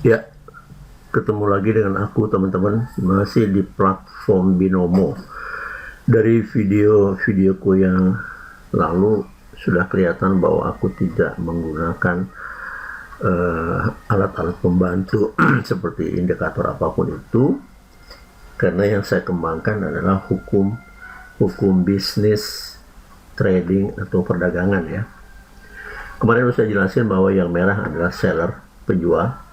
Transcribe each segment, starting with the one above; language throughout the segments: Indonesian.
Ya, ketemu lagi dengan aku teman-teman, masih di platform Binomo. Dari video-videoku yang lalu sudah kelihatan bahwa aku tidak menggunakan alat-alat pembantu seperti indikator apapun itu, karena yang saya kembangkan adalah hukum bisnis, trading atau perdagangan ya. Kemarin sudah saya jelasin bahwa yang merah adalah seller, penjual,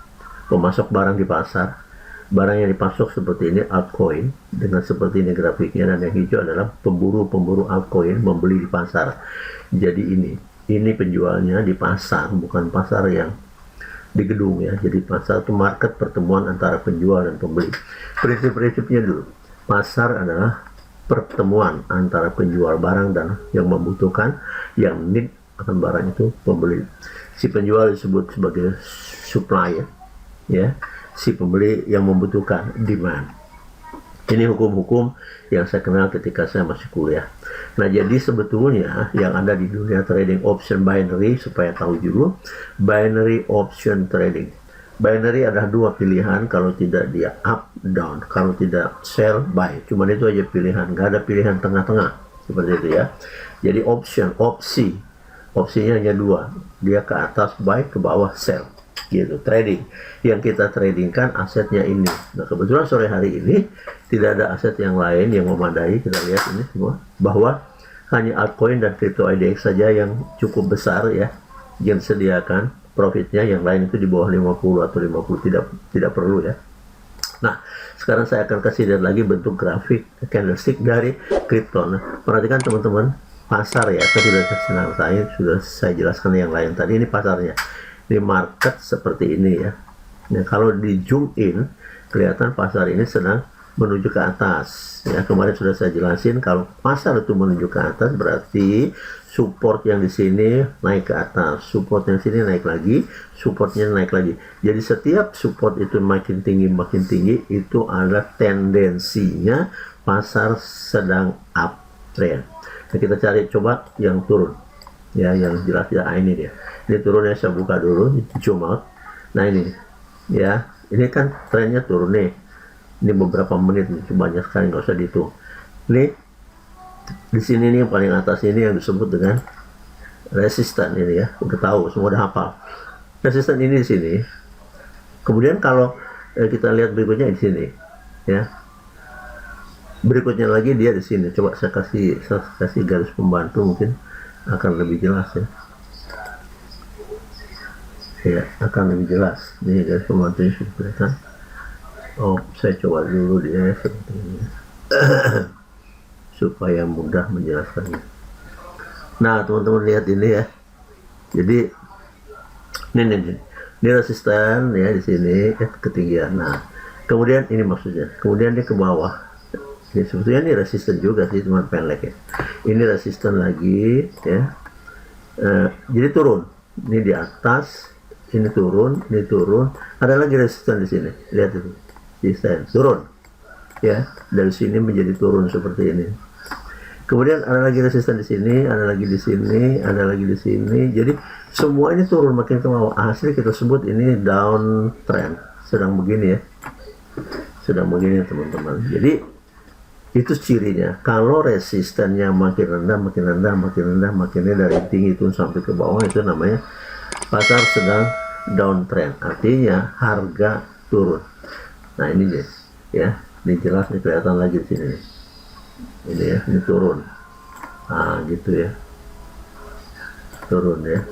pemasok barang di pasar. Barang yang dipasok seperti ini altcoin dengan seperti ini grafiknya, dan yang hijau adalah pemburu altcoin membeli di pasar. Jadi ini penjualnya di pasar, bukan pasar yang di gedung ya. Jadi pasar itu market, pertemuan antara penjual dan pembeli. Prinsip-prinsipnya dulu, pasar adalah pertemuan antara penjual barang dan yang membutuhkan, yang need akan barang itu pembeli. Si penjual disebut sebagai supplier ya, si pembeli yang membutuhkan, demand. Ini hukum-hukum yang saya kenal ketika saya masih kuliah. Nah, jadi sebetulnya yang ada di dunia trading option binary, supaya tahu dulu, binary option trading. Binary ada dua pilihan, kalau tidak dia up, down, kalau tidak sell, buy. Cuman itu aja pilihan, nggak ada pilihan tengah-tengah, seperti itu ya. Jadi opsinya hanya dua, dia ke atas buy, ke bawah sell gitu. Trading yang kita tradingkan asetnya ini. Nah, kebetulan sore hari ini tidak ada aset yang lain yang memadai. Kita lihat ini semua bahwa hanya altcoin dan crypto IDX saja yang cukup besar ya, yang disediakan profitnya. Yang lain itu di bawah 50 atau 50, tidak perlu ya. Nah, sekarang saya akan kasih lihat lagi bentuk grafik candlestick dari crypto. Nah, perhatikan teman-teman, pasar ya, sudah saya jelaskan yang lain tadi. Ini pasarnya, di market seperti ini ya. Nah, kalau di zoom in kelihatan pasar ini sedang menuju ke atas ya. Kemarin sudah saya jelasin, kalau pasar itu menuju ke atas berarti support yang di sini naik ke atas, support yang sini naik lagi, supportnya naik lagi. Jadi setiap support itu makin tinggi itu adalah tendensinya pasar sedang uptrend. Nah, kita cari coba yang turun ya, yang jelas ya. Ini dia, ini turunnya. Saya buka dulu, zoom out. Nah ini ya, ini kan trennya turun nih. Ini beberapa menit, banyak sekali, nggak usah dihitung. Ini di sini nih yang paling atas ini yang disebut dengan resisten ini ya, udah tahu semua, udah hafal. Resisten ini di sini. Kemudian kalau kita lihat berikutnya di sini ya. Berikutnya lagi dia di sini. Coba saya kasih garis pembantu, mungkin akan lebih jelas ya. Ya, akan lebih jelas. Ini garis pembantunya sudah kelihatan. Oh, saya coba dulu dia seperti ini supaya mudah menjelaskannya. Nah, teman-teman lihat ini ya. Jadi ini resisten ya di sini ketinggian. Nah, kemudian ini maksudnya. Kemudian dia ke bawah. Ini sebetulnya ini resisten juga sih, cuma pendek ya. Ini resisten lagi ya. Jadi turun. Ini di atas, ini turun, ada lagi resisten di sini. Lihat itu, resisten turun ya, dari sini menjadi turun seperti ini. Kemudian ada lagi resisten di sini, ada lagi di sini, ada lagi di sini. Jadi semua ini turun makin ke bawah. Asli kita sebut ini downtrend, sedang begini ya, sedang begini teman-teman. Jadi itu cirinya. Kalau resistennya makin rendah, dari tinggi itu sampai ke bawah, itu namanya pasar sedang downtrend, artinya harga turun. Nah ini guys ya, ini jelas nih, kelihatan lagi di sini nih. Ini ya, ini turun. Nah gitu ya, turun ya,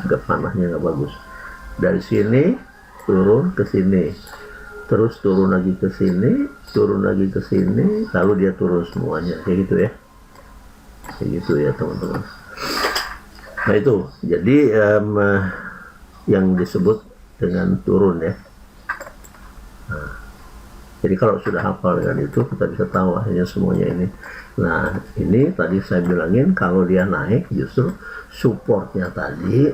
agak panahnya nggak bagus. Dari sini turun ke sini, terus turun lagi ke sini, turun lagi ke sini, lalu dia turun semuanya, kayak gitu ya, kayak gitu ya teman-teman. Nah itu jadi yang disebut dengan turun ya. Nah, jadi kalau sudah hafal dengan itu, kita bisa tahu akhirnya semuanya ini. Nah ini tadi saya bilangin, kalau dia naik justru supportnya tadi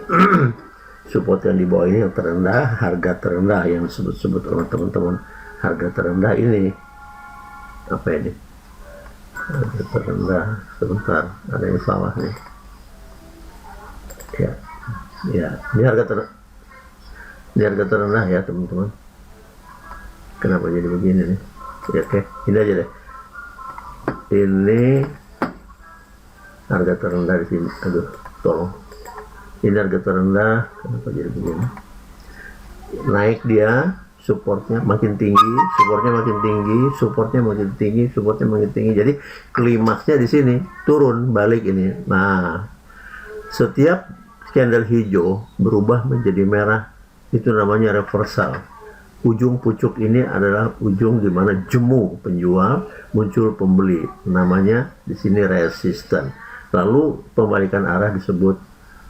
support yang di bawah ini yang terendah, harga terendah yang disebut-sebut oleh teman-teman, harga terendah ini apa ini, harga terendah, sebentar, ada yang salah nih ya, ini harga terendah. Ini harga terendah ya teman-teman. Kenapa jadi begini nih? Ya, oke, ini aja deh. Ini harga terendah di sini. Aduh, tolong. Ini harga terendah. Kenapa jadi begini? Naik dia, supportnya makin tinggi, supportnya makin tinggi, supportnya makin tinggi, supportnya makin tinggi. Jadi klimaksnya di sini turun balik ini. Nah, setiap candle hijau berubah menjadi merah, itu namanya reversal. Ujung pucuk ini adalah ujung di mana jemu penjual, muncul pembeli. Namanya di sini resisten. Lalu pembalikan arah disebut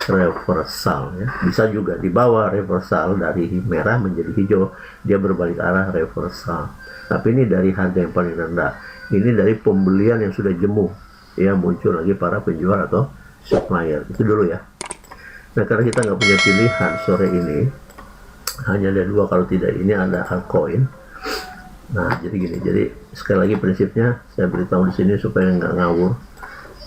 reversal ya. Bisa juga di bawah reversal dari merah menjadi hijau, dia berbalik arah reversal. Tapi ini dari harga yang paling rendah. Ini dari pembelian yang sudah jemu. Ya, muncul lagi para penjual atau supplier. Itu dulu ya. Nah, karena kita nggak punya pilihan sore ini, hanya ada dua, kalau tidak ini ada altcoin. Nah, jadi gini. Jadi sekali lagi prinsipnya saya beritahu di sini supaya nggak ngawur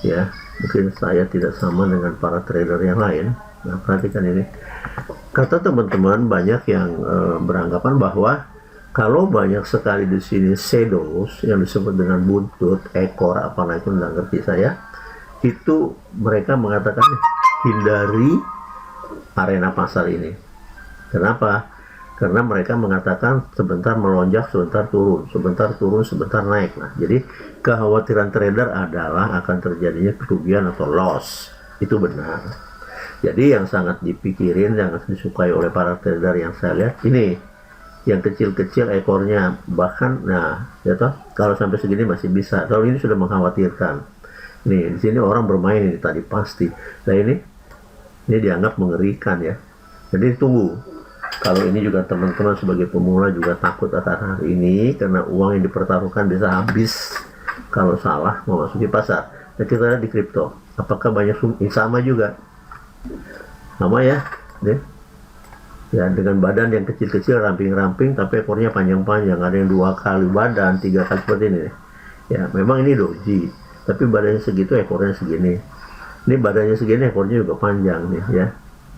ya. Mungkin saya tidak sama dengan para trader yang lain. Nah, perhatikan ini. Kata teman-teman banyak yang beranggapan bahwa kalau banyak sekali di sini shadows yang disebut dengan buntut, ekor, apalah itu nggak ngerti saya. Itu mereka mengatakan hindari arena pasar ini. Kenapa? Karena mereka mengatakan sebentar melonjak, sebentar turun, sebentar turun, sebentar naik. Nah, jadi kekhawatiran trader adalah akan terjadinya kerugian atau loss. Itu benar. Jadi yang sangat dipikirin, yang disukai oleh para trader yang saya lihat ini, yang kecil-kecil ekornya, bahkan, nah, ya toh, kalau sampai segini masih bisa. Kalau ini sudah mengkhawatirkan. Nih, di sini orang bermain ini tadi pasti. Nah, ini dianggap mengerikan ya. Jadi tunggu. Kalau ini juga teman-teman sebagai pemula juga takut akan hari ini, karena uang yang dipertaruhkan bisa habis kalau salah memasuki pasar. Nah, kita lihat di kripto, apakah banyak sama juga? Sama ya, deh. Ya, dengan badan yang kecil-kecil, ramping-ramping, tapi ekornya panjang-panjang. Ada yang 2 kali badan, 3 kali seperti ini. Ya, memang ini doji, tapi badannya segitu, ekornya segini. Ini badannya segini, ekornya juga panjang nih ya.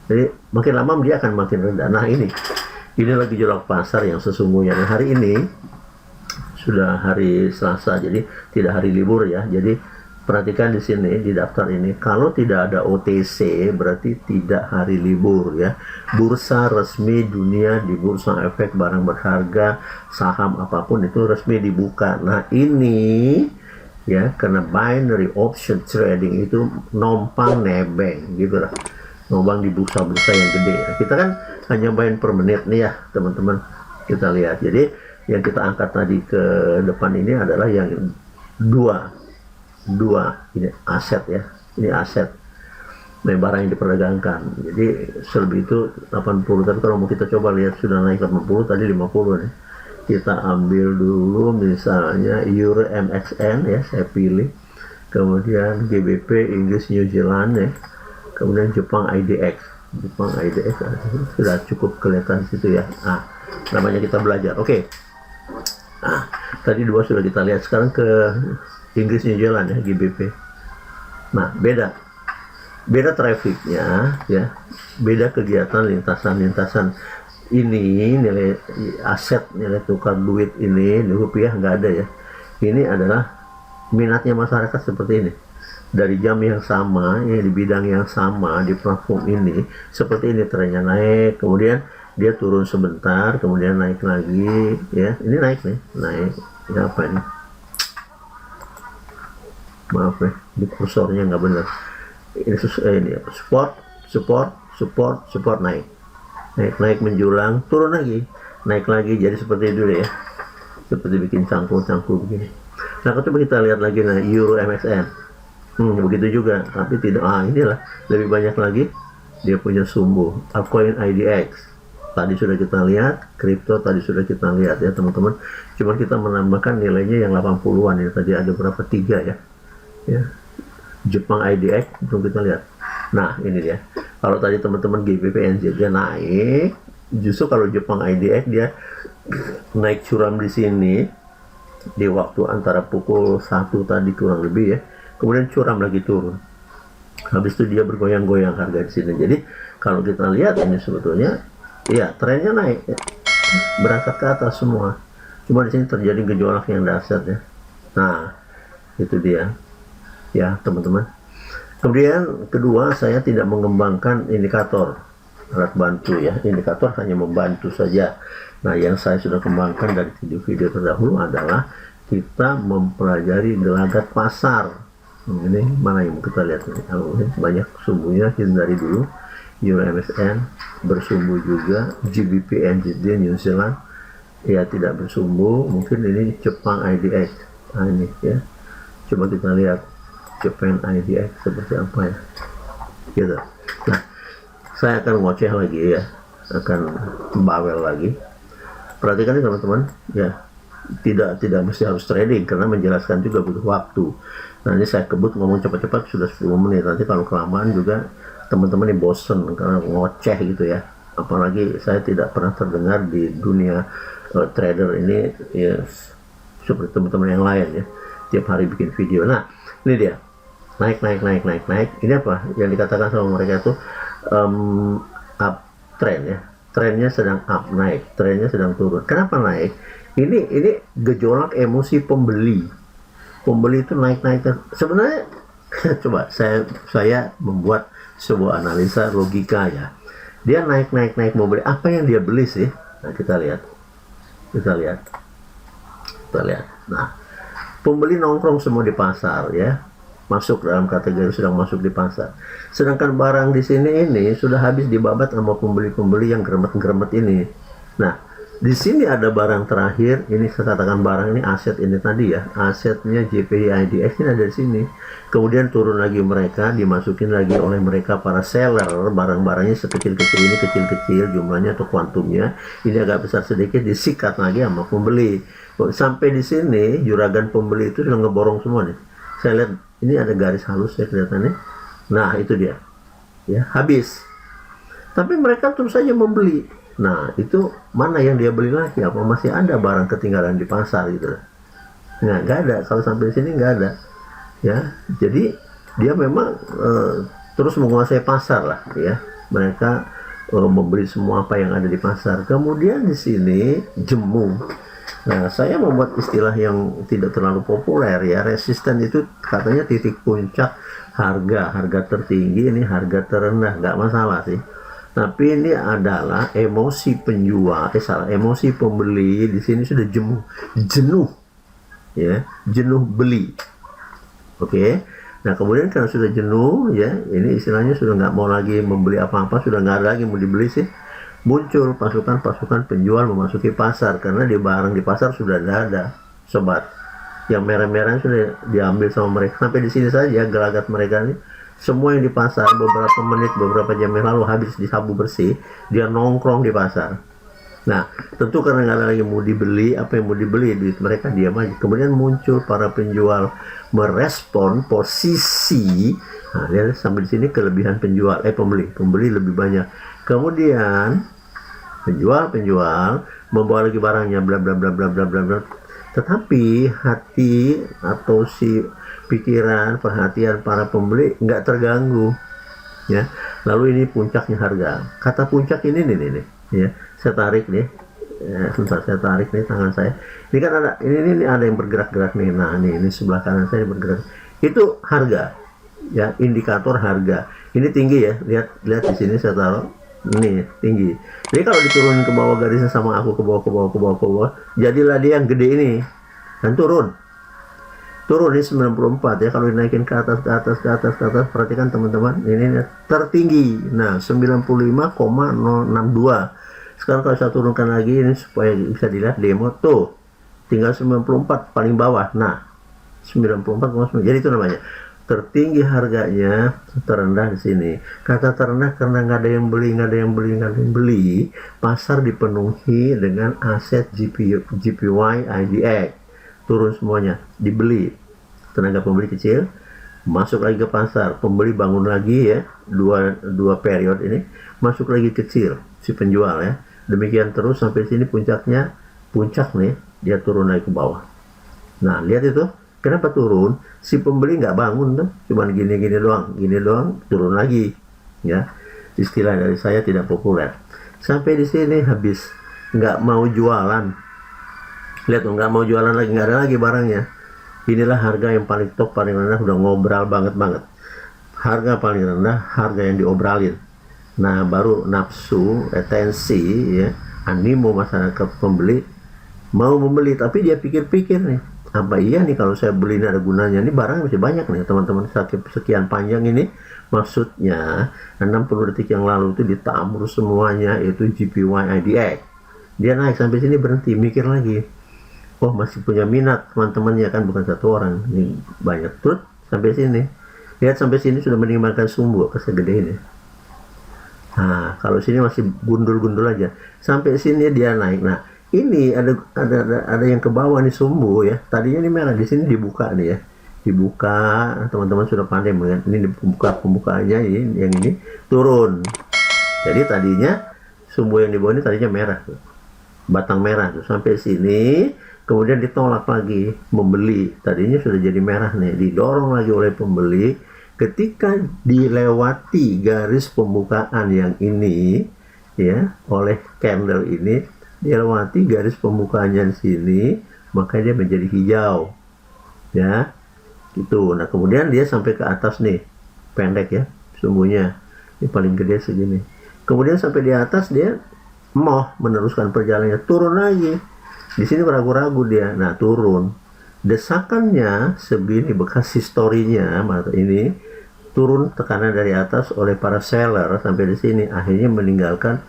Jadi makin lama dia akan makin rendah. Nah, ini lagi gejolak pasar yang sesungguhnya. Nah, hari ini sudah hari Selasa, jadi tidak hari libur ya. Jadi perhatikan di sini di daftar ini, kalau tidak ada OTC berarti tidak hari libur ya. Bursa resmi dunia, di bursa efek barang berharga, saham apapun itu resmi dibuka. Nah, ini ya, karena binary option trading itu nompang nebeng gitu lah. Ngobang di bursa-bursa yang gede. Kita kan hanya main per menit nih ya teman-teman. Kita lihat. Jadi yang kita angkat tadi ke depan ini adalah yang dua ini aset ya. Ini aset. Nah, barang yang diperdagangkan. Jadi selebih itu 80. Tapi kalau mau kita coba lihat sudah naik 80, tadi 50 nih. Kita ambil dulu misalnya Euro MXN ya, saya pilih. Kemudian GBP Inggris New Zealand ya. Kemudian Jepang IDX sudah cukup kelihatan di situ ya. Nah, namanya kita belajar. Oke. Nah, tadi dua sudah kita lihat. Sekarang ke Inggris New Zealand ya, GBP. Nah, beda trafficnya ya, beda kegiatan lintasan ini. Nilai aset, nilai tukar duit ini rupiah nggak ada ya. Ini adalah minatnya masyarakat seperti ini. Dari jam yang sama, ya, di bidang yang sama, di platform ini, seperti ini trennya naik, kemudian dia turun sebentar, kemudian naik lagi, ya, ini naik nih, naik, ini apa ini? Maaf ya, di kursornya nggak benar. Ini support naik menjulang, turun lagi, naik lagi, jadi seperti itu ya, seperti bikin cangkul begini. Nah, coba kita lihat lagi, nah, Euro MXN. Begitu juga, tapi tidak. Inilah lebih banyak lagi dia punya sumbu. Altcoin IDX tadi sudah kita lihat, kripto tadi sudah kita lihat ya teman-teman. Cuma kita menambahkan nilainya yang 80-an ya. Tadi ada berapa? 3 ya. Jepang IDX belum kita lihat. Nah, ini dia. Kalau tadi teman-teman GBP NZ dia naik, justru kalau Jepang IDX dia naik curam di sini di waktu antara pukul 1 tadi kurang lebih ya. Kemudian curam lagi turun. Habis itu dia bergoyang-goyang harga di sini. Jadi kalau kita lihat ini sebetulnya Iya, trennya naik, berangkat ke atas semua. Cuma di sini terjadi gejolak yang dahsyat ya. Nah, itu dia, ya teman-teman. Kemudian kedua, saya tidak mengembangkan indikator alat bantu ya. Indikator hanya membantu saja. Nah, yang saya sudah kembangkan dari video-video terdahulu adalah kita mempelajari gelagat pasar. Ini mana yang kita lihat ini? Banyak sumbunya, hindari dulu. Euro MSN bersumbu juga, GBP NZD New Zealand ya tidak bersumbu. Mungkin ini Jepang IDX. Nah ini ya, coba kita lihat Jepang IDX seperti apa ya gitu. Nah, saya akan ngoceh lagi ya, akan bawel lagi. Perhatikan ini teman-teman ya, tidak mesti harus trading karena menjelaskan juga butuh waktu. Nah ini saya kebut ngomong cepat-cepat sudah 10 menit, nanti kalau kelamaan juga teman-teman ini bosen karena ngoceh gitu ya. Apalagi saya tidak pernah terdengar di dunia trader ini ya, seperti teman-teman yang lain ya, tiap hari bikin video. Nah ini dia, naik. Ini apa yang dikatakan sama mereka itu uptrend ya, trennya sedang up, naik, trennya sedang turun. Kenapa naik? Ini gejolak emosi pembeli itu naik sebenarnya. Coba saya membuat sebuah analisa logika ya. Dia naik mau beli, apa yang dia beli sih? Nah kita lihat. Nah, pembeli nongkrong semua di pasar ya, masuk dalam kategori sedang masuk di pasar. Sedangkan barang di sini ini sudah habis dibabat sama pembeli yang geremet ini. Nah, di sini ada barang terakhir, ini saya katakan barang ini aset ini tadi ya, asetnya JPY IDX ini ada di sini. Kemudian turun lagi mereka, dimasukin lagi oleh mereka para seller, barang-barangnya sekecil-kecil ini, kecil-kecil jumlahnya atau kuantumnya, ini agak besar sedikit, disikat lagi sama pembeli. Sampai di sini juragan pembeli itu sudah ngeborong semua nih. Saya lihat ini ada garis halus ya kelihatannya. Nah itu dia, ya habis. Tapi mereka terus saja membeli. Nah itu mana yang dia beli lagi? Apa masih ada barang ketinggalan di pasar gitu? Nah nggak ada. Kalau sampai sini nggak ada. Ya, jadi dia memang terus menguasai pasar lah ya. Mereka membeli semua apa yang ada di pasar. Kemudian di sini jemu. Nah, saya membuat istilah yang tidak terlalu populer ya. Resisten itu katanya titik puncak harga tertinggi, ini harga terendah, nggak masalah sih. Tapi ini adalah emosi penjual, emosi pembeli di sini sudah jenuh ya, jenuh beli. Oke. Nah kemudian karena sudah jenuh ya, ini istilahnya sudah nggak mau lagi membeli apa-apa, sudah nggak ada lagi mau dibeli sih, muncul pasukan penjual memasuki pasar karena di barang di pasar sudah ada sobat. Yang merah-merah sudah diambil sama mereka. Sampai di sini saja gelagat mereka ini. Semua yang di pasar beberapa menit, beberapa jam yang lalu habis disabu bersih, dia nongkrong di pasar. Nah, tentu karena nggak ada lagi mau dibeli, apa yang mau dibeli, duit mereka diam aja. Kemudian muncul para penjual merespon posisi. Nah, lihat sampai di sini kelebihan penjual, pembeli lebih banyak. Kemudian penjual membawa lagi barangnya, bla bla bla bla bla bla. Tetapi hati atau pikiran, perhatian para pembeli nggak terganggu ya. Lalu ini puncaknya harga. Kata puncak ini nih ya, saya tarik nih ya, saya tarik nih tangan saya, ini kan ada ini ada yang bergerak-gerak nih. Nah ini sebelah kanan saya bergerak, itu harga ya, indikator harga. Ini tinggi ya, lihat di sini saya taruh ini tinggi. Jadi kalau diturunin ke bawah garisnya sama aku, ke bawah, jadilah dia yang gede ini dan turun ini 94 ya. Kalau dinaikin ke atas, perhatikan teman-teman, ini tertinggi. Nah 95,062. Sekarang kalau saya turunkan lagi ini supaya bisa dilihat demo tuh, tinggal 94 paling bawah. Nah 94,9, jadi itu namanya tertinggi harganya, terendah di sini. Kata terendah karena nggak ada yang beli, pasar dipenuhi dengan aset JPY IDX. Turun semuanya, dibeli. Tenaga pembeli kecil masuk lagi ke pasar, pembeli bangun lagi ya, dua periode ini masuk lagi kecil si penjual ya. Demikian terus sampai sini puncak nih, dia turun lagi ke bawah. Nah lihat itu, kenapa turun? Si pembeli nggak bangun tuh, cuman gini doang, turun lagi ya. Istilah dari saya tidak populer. Sampai di sini habis, nggak mau jualan. Lihat tuh, nggak mau jualan lagi, nggak ada lagi barangnya. Inilah harga yang paling top, paling rendah, udah ngobral banget. Harga paling rendah, harga yang diobralin. Nah, baru nafsu, retensi, ya, animo masyarakat pembeli mau membeli. Tapi dia pikir-pikir nih, apa iya nih kalau saya beli ini ada gunanya? Ini barang masih banyak nih teman-teman, sekian panjang ini. Maksudnya 60 detik yang lalu itu ditabur semuanya, itu GPY IDX. Dia naik sampai sini, berhenti, mikir lagi. Oh, masih punya minat teman-temannya kan, bukan satu orang, ini banyak. Terus sampai sini, lihat sampai sini sudah meninggalkan sumbu ke segede ini. Nah, kalau sini masih gundul-gundul aja. Sampai sini dia naik. Nah, ini ada yang ke bawah nih sumbu ya. Tadinya ini merah, di sini dibuka nih ya. Dibuka, teman-teman sudah pandai melihat ini pembukaannya, ini yang ini turun. Jadi tadinya sumbu yang di bawah ini tadinya merah tuh. Batang merah tuh sampai sini, kemudian ditolak lagi membeli. Tadinya sudah jadi merah nih, didorong lagi oleh pembeli. Ketika dilewati garis pembukaan yang ini ya, oleh candle ini dilewati garis pembukaannya di sini, maka dia menjadi hijau ya. Gitu. Nah, kemudian dia sampai ke atas nih, pendek ya sumbunya, ini paling gede segini. Kemudian sampai di atas dia mau meneruskan perjalanannya, turun lagi. Di sini ragu-ragu dia, nah turun. Desakannya segini, bekas historinya, ini turun tekanan dari atas oleh para seller sampai di sini, akhirnya meninggalkan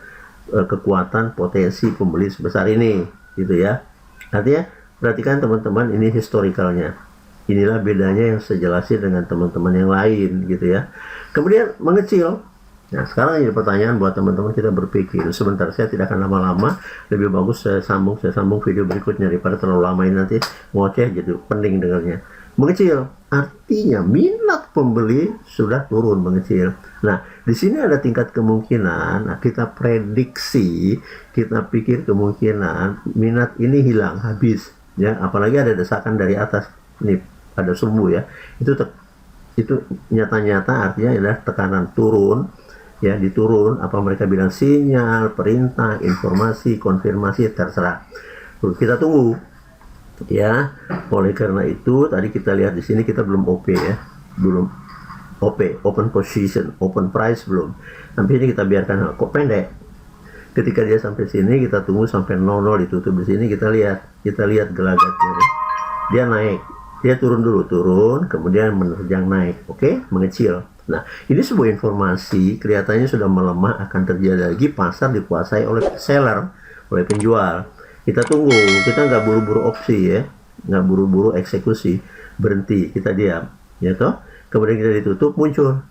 kekuatan potensi pembeli sebesar ini, gitu ya. Artinya perhatikan teman-teman, ini historikalnya. Inilah bedanya yang sejelasnya dengan teman-teman yang lain, gitu ya. Kemudian mengecil. Nah, sekarang ini pertanyaan buat teman-teman, kita berpikir sebentar. Saya tidak akan lama-lama, lebih bagus saya sambung video berikutnya daripada terlalu lama ini, nanti ngoceh gitu, pening dengarnya. Mengecil artinya minat pembeli sudah turun, mengecil. Nah, di sini ada tingkat kemungkinan. Nah, kita prediksi, kita pikir kemungkinan minat ini hilang, habis ya, apalagi ada desakan dari atas nih, ada sumbu ya, itu nyata-nyata artinya adalah tekanan turun ya, diturun, apa mereka bilang, sinyal, perintah, informasi, konfirmasi, terserah. Kita tunggu ya. Oleh karena itu tadi kita lihat di sini kita belum OP ya, belum OP, open position, open price belum. Sampai ini kita biarkan kok pendek. Ketika dia sampai sini kita tunggu sampai 00 ditutup di sini, kita lihat gelagatnya ya. Dia naik, dia turun dulu, kemudian menerjang naik, oke, mengecil. Nah, ini sebuah informasi, kelihatannya sudah melemah, akan terjadi lagi pasar dikuasai oleh seller, oleh penjual. Kita tunggu, kita nggak buru-buru opsi ya, nggak buru-buru eksekusi, berhenti, kita diam, ya toh. Kemudian kita ditutup, muncul.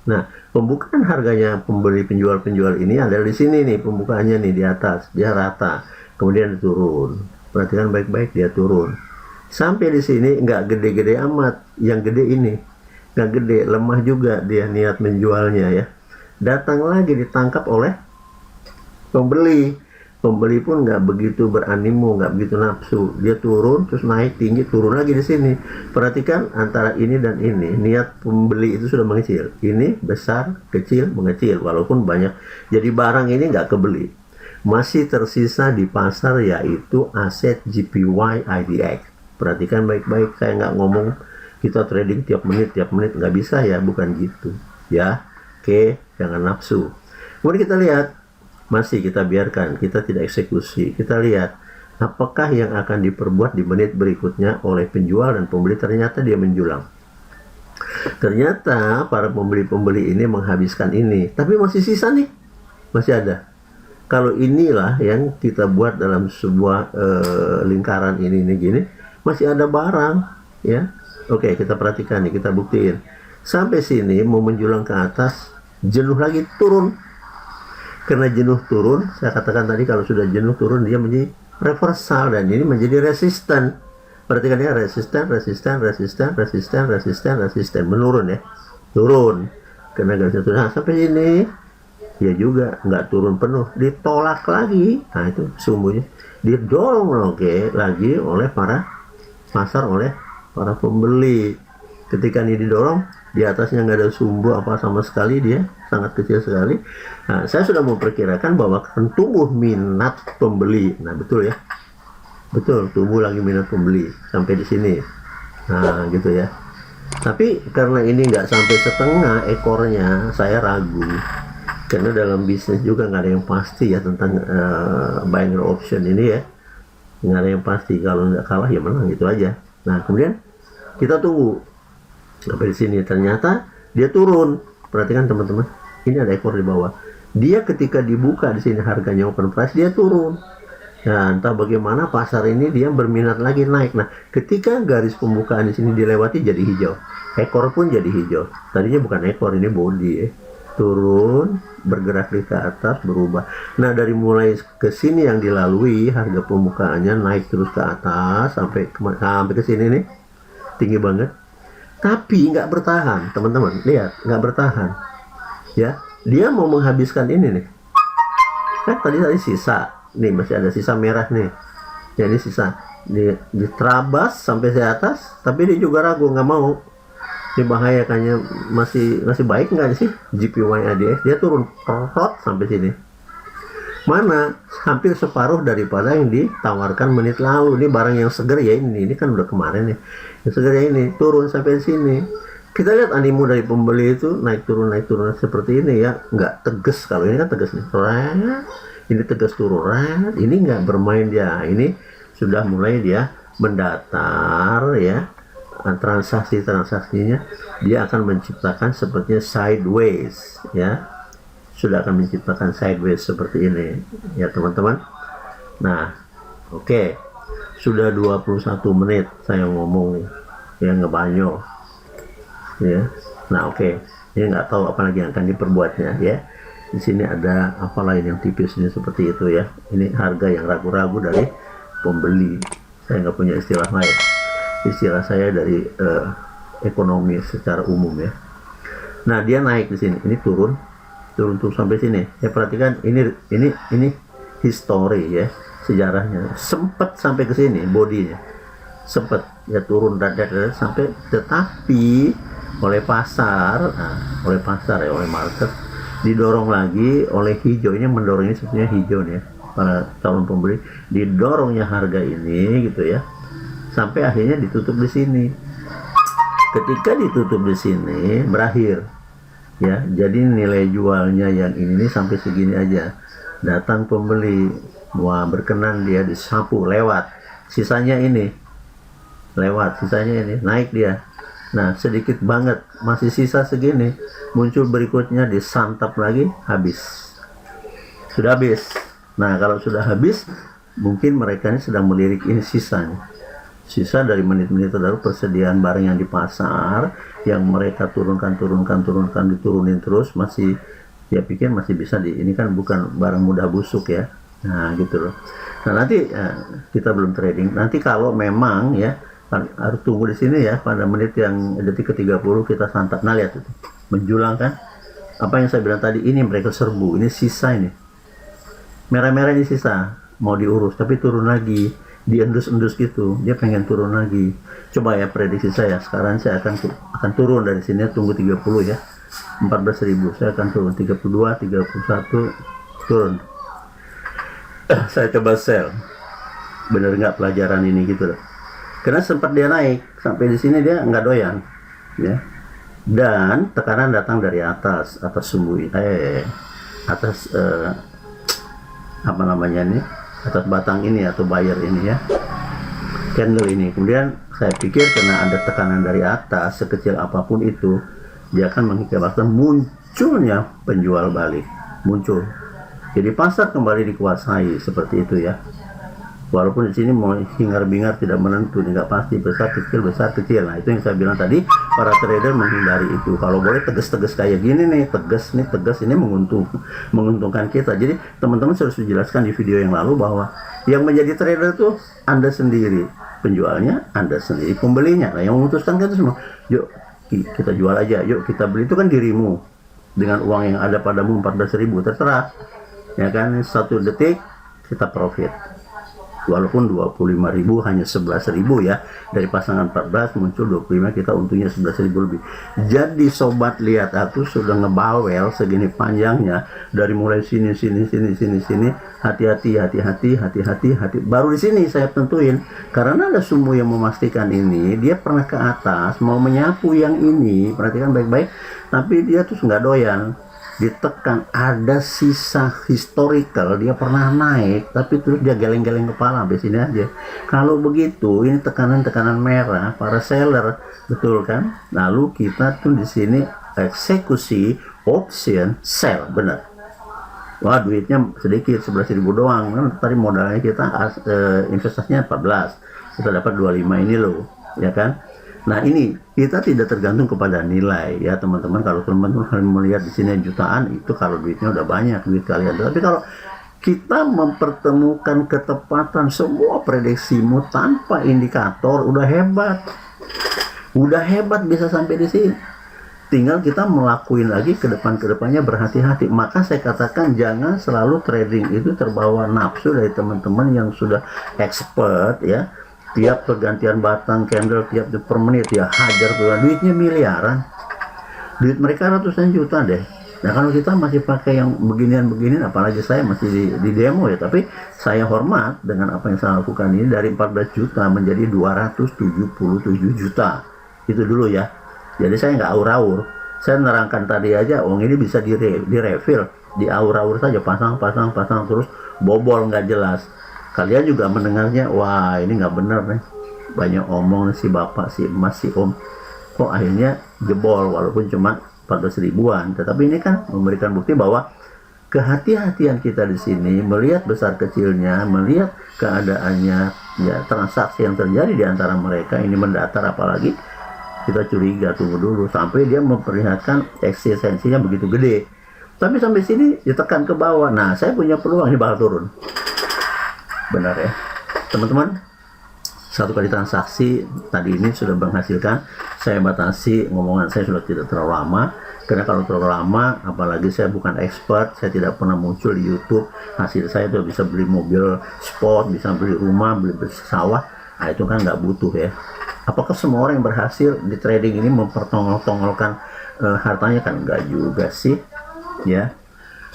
Nah, pembukaan harganya pembeli penjual ini adalah di sini nih, pembukaannya nih di atas, dia rata, kemudian turun. Perhatikan baik-baik, dia turun. Sampai di sini nggak gede-gede amat, yang gede ini nggak gede, lemah juga dia niat menjualnya ya. Datang lagi ditangkap oleh pembeli pun nggak begitu beranimo, nggak begitu nafsu, dia turun terus naik tinggi, turun lagi di sini. Perhatikan antara ini dan ini, niat pembeli itu sudah mengecil, ini besar, kecil, mengecil, walaupun banyak. Jadi barang ini nggak kebeli, masih tersisa di pasar, yaitu aset GPY IDX. Perhatikan baik-baik, saya nggak ngomong kita trading tiap menit, nggak bisa ya, bukan gitu ya. Oke, jangan nafsu. Kemudian kita lihat, masih kita biarkan, kita tidak eksekusi. Kita lihat apakah yang akan diperbuat di menit berikutnya oleh penjual dan pembeli. Ternyata dia menjulang. Ternyata para pembeli ini menghabiskan ini, tapi masih sisa nih, masih ada. Kalau inilah yang kita buat dalam sebuah lingkaran ini gini, masih ada barang ya. Oke, kita perhatikan nih, kita buktiin. Sampai sini mau menjulang ke atas, jenuh lagi, turun. Karena jenuh turun, saya katakan tadi kalau sudah jenuh turun dia menjadi reversal, dan ini menjadi resisten. Perhatikan ya, resisten, menurun ya, turun. Karena garisnya turun, nah, sampai sini dia juga nggak turun penuh, ditolak lagi. Nah, itu sumbunya didorong lagi oleh para pasar, oleh para pembeli. Ketika ini didorong, di atasnya nggak ada sumbu apa sama sekali, dia sangat kecil sekali. Nah, saya sudah memperkirakan bahwa akan tumbuh minat pembeli. Nah, betul ya, betul, tumbuh lagi minat pembeli sampai di sini. Nah, gitu ya. Tapi karena ini nggak sampai setengah ekornya, saya ragu. Karena dalam bisnis juga nggak ada yang pasti ya tentang buying option ini ya. Nggak ada yang pasti, kalau nggak kalah ya menang, gitu aja. Nah, kemudian kita tunggu sampai di sini, ternyata dia turun. Perhatikan teman-teman, ini ada ekor di bawah. Dia ketika dibuka di sini harganya open price, dia turun. Nah, entah bagaimana pasar ini dia berminat lagi naik. Nah, ketika garis pembukaan di sini dilewati jadi hijau, ekor pun jadi hijau. Tadinya bukan ekor, ini body ya. Turun, bergerak ke atas, berubah. Nah, dari mulai ke sini yang dilalui, harga pembukaannya naik terus ke atas sampai ke sini nih, tinggi banget. Tapi nggak bertahan, teman-teman. Lihat, nggak bertahan. Ya, dia mau menghabiskan ini nih. Tadi sisa. Nih masih ada sisa merah nih. Ya, ini sisa. Diterabas sampai ke atas, tapi dia juga ragu, nggak mau. Ini bahaya, kayaknya masih baik nggak sih JPY ADX. Dia turun kerot sampai sini. Mana hampir separuh daripada yang ditawarkan menit lalu. Ini barang yang seger ya, ini kan udah kemarin nih. Yang seger ya ini turun sampai sini. Kita lihat animo dari pembeli itu naik turun seperti ini ya, nggak tegas. Kalau ini kan tegas nih, ini tegas turun, ini nggak bermain dia. Ini sudah mulai dia mendatar ya. Transaksinya dia akan menciptakan sepertinya sideways ya, sudah akan menciptakan sideways seperti ini ya teman-teman. Nah, oke. Sudah 21 menit saya ngomong ya, ngebanyo ya. Nah, oke. Ini nggak tahu apa lagi yang akan diperbuatnya ya. Di sini ada apa lain yang tipis ini seperti itu ya. Ini harga yang ragu-ragu dari pembeli. Saya nggak punya istilah lain. Istilah saya dari ekonomi secara umum ya. Nah, dia naik di sini, ini turun sampai sini. Ya, perhatikan ini history ya, sejarahnya. Sempat sampai ke sini bodinya. Sempat ya turun sampai, tetapi oleh pasar, oleh market didorong lagi oleh hijau. Ini mendorong, ini sebetulnya hijau nih ya. Para calon pembeli didorongnya harga ini gitu ya. Sampai akhirnya ditutup di sini. Ketika ditutup di sini berakhir ya, jadi nilai jualnya yang ini sampai segini aja. Datang pembeli, wah berkenan, dia disapu lewat, sisanya ini naik dia. Nah, sedikit banget, masih sisa segini, muncul berikutnya, disantap lagi, habis, sudah habis. Nah, kalau sudah habis, mungkin mereka ini sedang melirik ini sisa dari menit-menit terdahulu, persediaan barang yang di pasar yang mereka turunkan, diturunin terus, masih ya pikir masih bisa ini kan bukan barang mudah busuk ya. Nah, gitu loh. Nah, nanti kita belum trading. Nanti kalau memang ya harus tunggu di sini ya, pada menit yang detik ke-30 kita santap. Nah, lihat itu. Menjulang kan? Apa yang saya bilang tadi, ini mereka serbu, ini sisa ini. Merah-merah ini sisa, mau diurus tapi turun lagi. Diendus-endus gitu, dia pengen turun lagi. Coba ya prediksi saya, sekarang saya akan turun dari sini, tunggu 30 ya, 14.000, saya akan turun 32, 31, turun. Saya coba sell, bener nggak pelajaran ini gitu loh. Karena sempat dia naik sampai di sini, dia nggak doyan ya, dan tekanan datang dari atas sumbu atas apa namanya nih, atas batang ini atau buyer ini ya, candle ini. Kemudian saya pikir karena ada tekanan dari atas sekecil apapun itu, dia akan mengakibatkan munculnya penjual balik, muncul. Jadi pasar kembali dikuasai seperti itu ya. Walaupun di sini mau hingar-bingar tidak menentu, nggak pasti, besar kecil. Nah, itu yang saya bilang tadi, para trader menghindari itu. Kalau boleh tegas-tegas kayak gini nih, tegas ini menguntungkan kita. Jadi teman-teman harus dijelaskan di video yang lalu bahwa yang menjadi trader itu Anda sendiri, penjualnya Anda sendiri, pembelinya. Nah, yang memutuskan kan itu semua. Yuk kita jual aja, yuk kita beli, itu kan dirimu dengan uang yang ada padamu 14.000, terserah ya kan. 1 detik kita profit. walaupun 25.000 hanya 11.000 ya, dari pasangan 14 muncul 25, kita untungnya 11.000 lebih. Jadi sobat lihat, aku sudah ngebawel segini panjangnya dari mulai sini, hati-hati, baru di sini saya tentuin, karena ada sumbu yang memastikan ini dia pernah ke atas mau menyapu yang ini, perhatikan baik-baik, tapi dia tuh nggak doyan, ditekan, ada sisa historical, dia pernah naik tapi terus dia geleng-geleng kepala sampai sini aja. Kalau begitu ini tekanan-tekanan merah para seller, betul kan? Lalu kita tuh di sini eksekusi option sell, benar. Wah, duitnya sedikit, 11.000 doang kan, tadi modalnya kita investasinya 14, kita dapat 25 ini loh, ya kan? Nah, ini kita tidak tergantung kepada nilai ya teman-teman. Kalau teman-teman melihat di sini jutaan, itu kalau duitnya udah banyak duit kalian. Tapi kalau kita mempertemukan ketepatan semua prediksimu tanpa indikator, udah hebat bisa sampai di sini. Tinggal kita melakukan lagi ke depannya, berhati-hati. Maka saya katakan jangan selalu trading itu terbawa nafsu dari teman-teman yang sudah expert ya. Tiap pergantian batang candle tiap per menit ya hajar tuh, duitnya miliaran, duit mereka ratusan juta deh. Nah kalau kita masih pakai yang beginian, apalagi saya masih di demo ya, tapi saya hormat dengan apa yang saya lakukan ini, dari 14 juta menjadi 277 juta itu dulu ya. Jadi saya nggak aur-aur, saya nerangkan tadi aja, ini bisa direfill, di aur-aur saja, pasang terus bobol nggak jelas. Kalian juga mendengarnya, wah ini nggak bener nih, banyak omong si bapak, si emas, si om, kok akhirnya jebol walaupun cuma 14 ribuan. Tetapi ini kan memberikan bukti bahwa kehati-hatian kita di sini, melihat besar kecilnya, melihat keadaannya, ya transaksi yang terjadi di antara mereka ini mendatar, apalagi kita curiga, tunggu dulu sampai dia memperlihatkan eksistensinya begitu gede. Tapi sampai sini ditekan ke bawah. Nah, saya punya peluang ini bakal turun. Benar ya teman-teman, satu kali transaksi tadi ini sudah menghasilkan. Saya batasi ngomongan saya sudah tidak terlalu lama, karena kalau terlalu lama, apalagi saya bukan expert, saya tidak pernah muncul di YouTube, hasil saya itu bisa beli mobil sport, bisa beli rumah, beli sawah, nah itu kan nggak butuh ya. Apakah semua orang yang berhasil di trading ini mempertongol-tongolkan hartanya? Kan nggak juga sih ya.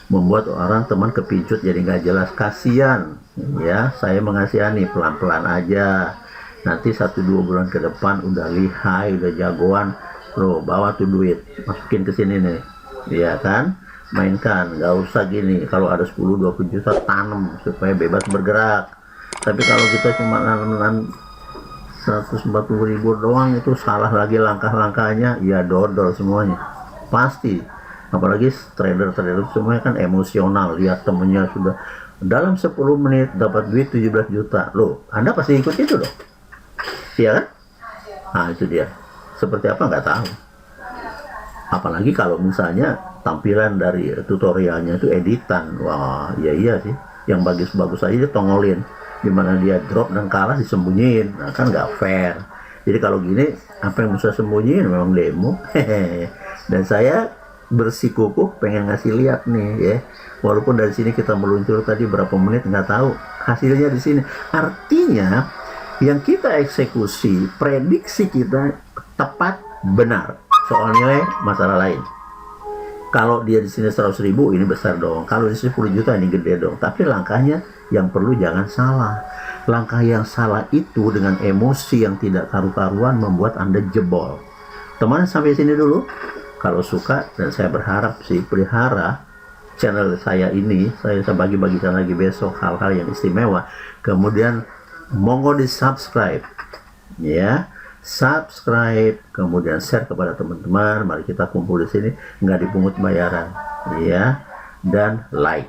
Membuat orang teman kepincut jadi nggak jelas, kasihan ya. Saya mengasihani, pelan-pelan aja, nanti 1-2 bulan ke depan udah lihai, udah jagoan loh, bawa tuh duit, masukin ke sini nih ya kan, mainkan, nggak usah gini. Kalau ada 10-20 juta tanam supaya bebas bergerak. Tapi kalau kita cuma nanam 140 ribu doang, itu salah lagi langkah-langkahnya, ya dodol semuanya pasti. Apalagi trader semuanya kan emosional, lihat temennya sudah dalam 10 menit dapat duit 17 juta loh, Anda pasti ikut itu dong, iya kan? Nah itu dia, seperti apa nggak tahu. Apalagi kalau misalnya tampilan dari tutorialnya itu editan, wah iya sih, yang bagus-bagus aja tongolin, dimana dia drop dan kalah disembunyiin, nah kan nggak fair. Jadi kalau gini, apa yang bisa sembunyiin, memang demo. Dan saya bersikukuh pengen ngasih lihat nih ya, walaupun dari sini kita meluncur tadi berapa menit nggak tahu, hasilnya di sini. Artinya yang kita eksekusi, prediksi kita tepat, benar. Soal nilai masalah lain. Kalau dia di sini 100 ribu, ini besar dong. Kalau di sini 10 juta, ini gede dong. Tapi langkahnya yang perlu jangan salah. Langkah yang salah itu dengan emosi yang tidak karu-karuan membuat Anda jebol. Teman, sampai sini dulu. Kalau suka, dan saya berharap sih, pelihara channel saya ini, saya bagi-bagikan lagi besok hal-hal yang istimewa. Kemudian monggo di subscribe ya, subscribe, kemudian share kepada teman-teman. Mari kita kumpul di sini, nggak dipungut bayaran ya, dan like.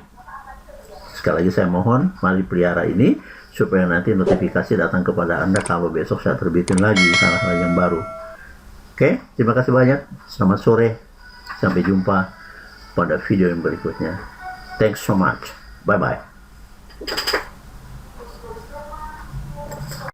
Sekali lagi saya mohon, mari pelihara ini supaya nanti notifikasi datang kepada Anda kalau besok saya terbitin lagi hal-hal yang baru. Oke, terima kasih banyak. Selamat sore. Sampai jumpa pada video yang berikutnya. Thanks so much. Bye-bye.